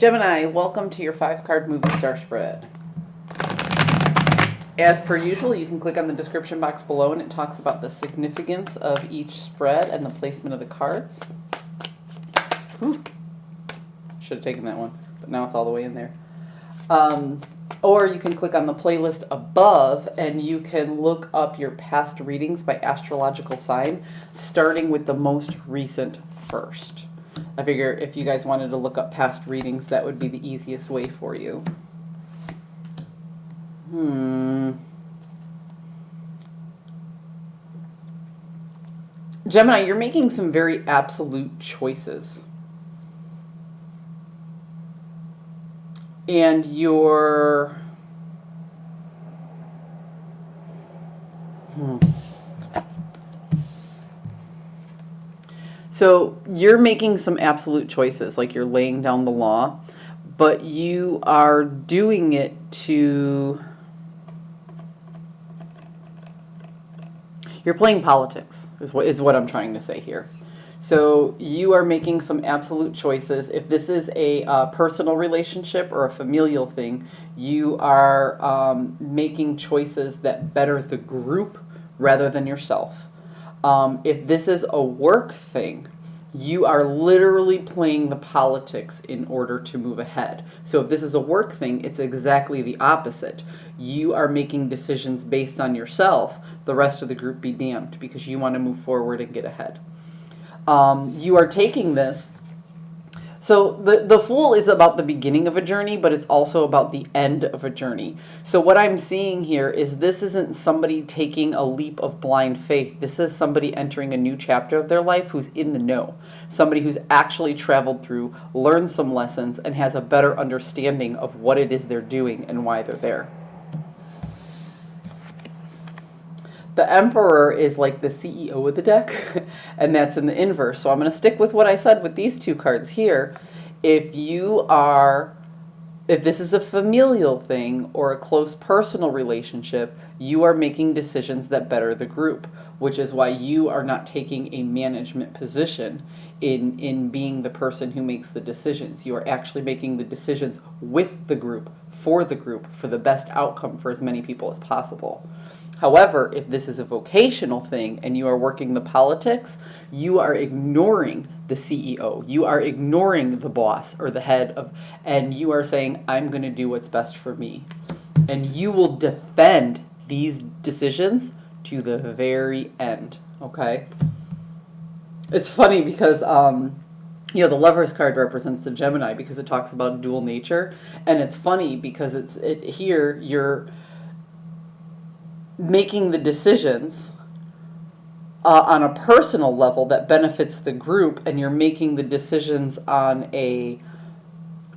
Gemini, welcome to your 5-card movie star spread. As per usual, you can click on the description box below and it talks about the significance of each spread and the placement of the cards. Whew. Should have taken that one, but now it's all the way in there. Or you can click on the playlist above and you can look up your past readings by astrological sign, starting with the most recent first. I figure if you guys wanted to look up past readings, that would be the easiest way for you. Gemini, you're making some very absolute choices. And you're... So you're making some absolute choices, like you're laying down the law, but you are doing it to... You're playing politics, is what I'm trying to say here. So you are making some absolute choices. If this is a personal relationship or a familial thing, you are making choices that better the group rather than yourself. If this is a work thing, you are literally playing the politics in order to move ahead. So if this is a work thing, it's exactly the opposite. You are making decisions based on yourself. The rest of the group be damned, because you want to move forward and get ahead. You are taking this. So the Fool is about the beginning of a journey, but it's also about the end of a journey. So what I'm seeing here is this isn't somebody taking a leap of blind faith. This is somebody entering a new chapter of their life who's in the know. Somebody who's actually traveled through, learned some lessons, and has a better understanding of what it is they're doing and why they're there. The Emperor is like the CEO of the deck, and that's in the inverse. So I'm going to stick with what I said with these two cards here. If this is a familial thing or a close personal relationship, you are making decisions that better the group, which is why you are not taking a management position in being the person who makes the decisions. You are actually making the decisions with the group, for the best outcome for as many people as possible. However, if this is a vocational thing and you are working the politics, you are ignoring the CEO. You are ignoring the boss or the head of, and you are saying, I'm going to do what's best for me. And you will defend these decisions to the very end, okay? It's funny because, the Lover's card represents the Gemini because it talks about dual nature. And it's funny because here you're making the decisions on a personal level that benefits the group, and you're making the decisions on a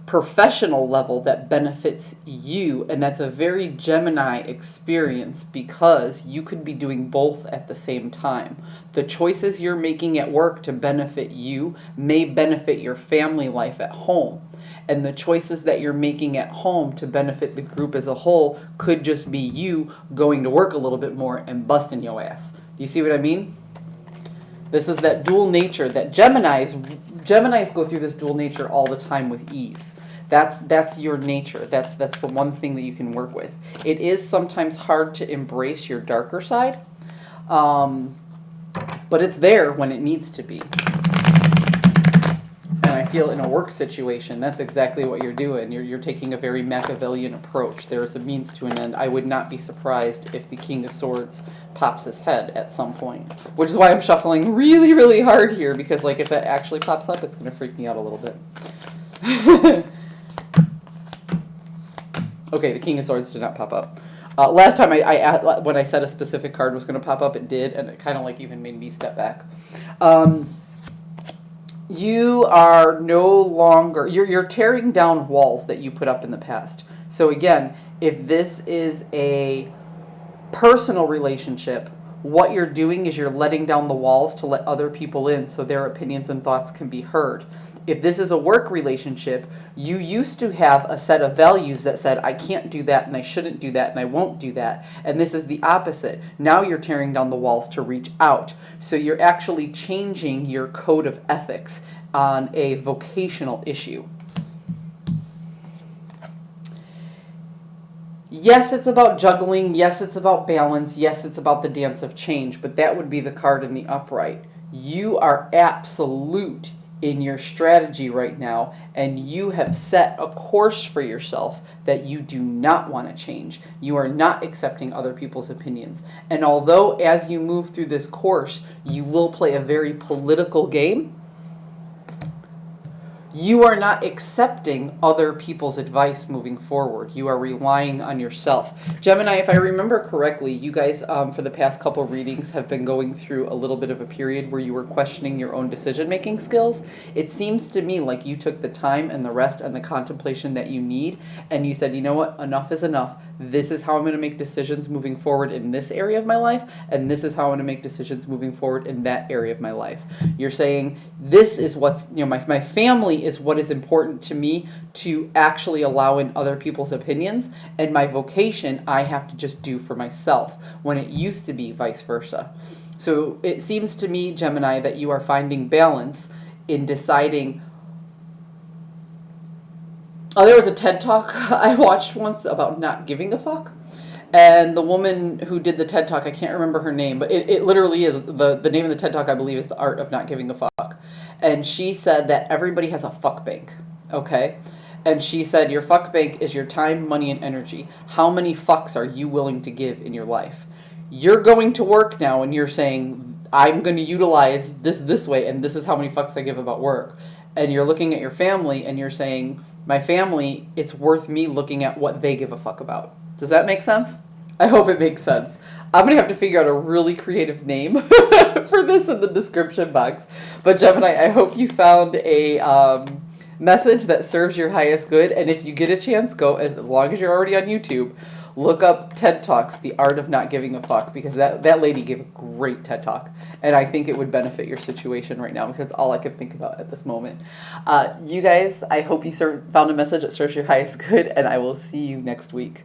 professional level that benefits you. And that's a very Gemini experience because you could be doing both at the same time. The choices you're making at work to benefit you may benefit your family life at home. And the choices that you're making at home to benefit the group as a whole could just be you going to work a little bit more and busting your ass. Do you see what I mean? This is that dual nature that Geminis go through this dual nature all the time with ease. That's your nature. That's the one thing that you can work with. It is sometimes hard to embrace your darker side, but it's there when it needs to be. And I feel in a work situation, that's exactly what you're doing. You're taking a very Machiavellian approach. There's a means to an end. I would not be surprised if the King of Swords pops his head at some point, which is why I'm shuffling really, really hard here, because like if that actually pops up, it's going to freak me out a little bit. Okay, the King of Swords did not pop up. Last time when I said a specific card was going to pop up, it did, and it kind of like even made me step back. You are no longer, you're tearing down walls that you put up in the past. So again, if this is a personal relationship, what you're doing is you're letting down the walls to let other people in so their opinions and thoughts can be heard. If this is a work relationship, you used to have a set of values that said, I can't do that, and I shouldn't do that, and I won't do that. And this is the opposite. Now you're tearing down the walls to reach out. So you're actually changing your code of ethics on a vocational issue. Yes, it's about juggling. Yes, it's about balance. Yes, it's about the dance of change, but that would be the card in the upright. You are absolute in your strategy right now, and you have set a course for yourself that you do not want to change. You are not accepting other people's opinions. And although as you move through this course, you will play a very political game, you are not accepting other people's advice moving forward. You are relying on yourself. Gemini, if I remember correctly, you guys, for the past couple readings, have been going through a little bit of a period where you were questioning your own decision-making skills. It seems to me like you took the time and the rest and the contemplation that you need, and you said, you know what, enough is enough. This is how I'm going to make decisions moving forward in this area of my life, and this is how I'm going to make decisions moving forward in that area of my life. You're saying, this is what's, my family is what is important to me to actually allow in other people's opinions, and my vocation I have to just do for myself, when it used to be vice versa. So it seems to me, Gemini, that you are finding balance in deciding. Oh, there was a TED Talk I watched once about not giving a fuck. And the woman who did the TED Talk, I can't remember her name, but it literally is, the name of the TED Talk, I believe, is The Art of Not Giving a Fuck. And she said that everybody has a fuck bank, okay? And she said your fuck bank is your time, money, and energy. How many fucks are you willing to give in your life? You're going to work now and you're saying, I'm going to utilize this way, and this is how many fucks I give about work. And you're looking at your family and you're saying, my family, it's worth me looking at what they give a fuck about. Does that make sense? I hope it makes sense. I'm going to have to figure out a really creative name for this in the description box. But Gemini, I hope you found a message that serves your highest good. And if you get a chance, go, as long as you're already on YouTube, look up TED Talks, The Art of Not Giving a Fuck, because that lady gave a great TED Talk. And I think it would benefit your situation right now, because it's all I can think about at this moment. You guys, I hope you found a message that serves your highest good, and I will see you next week.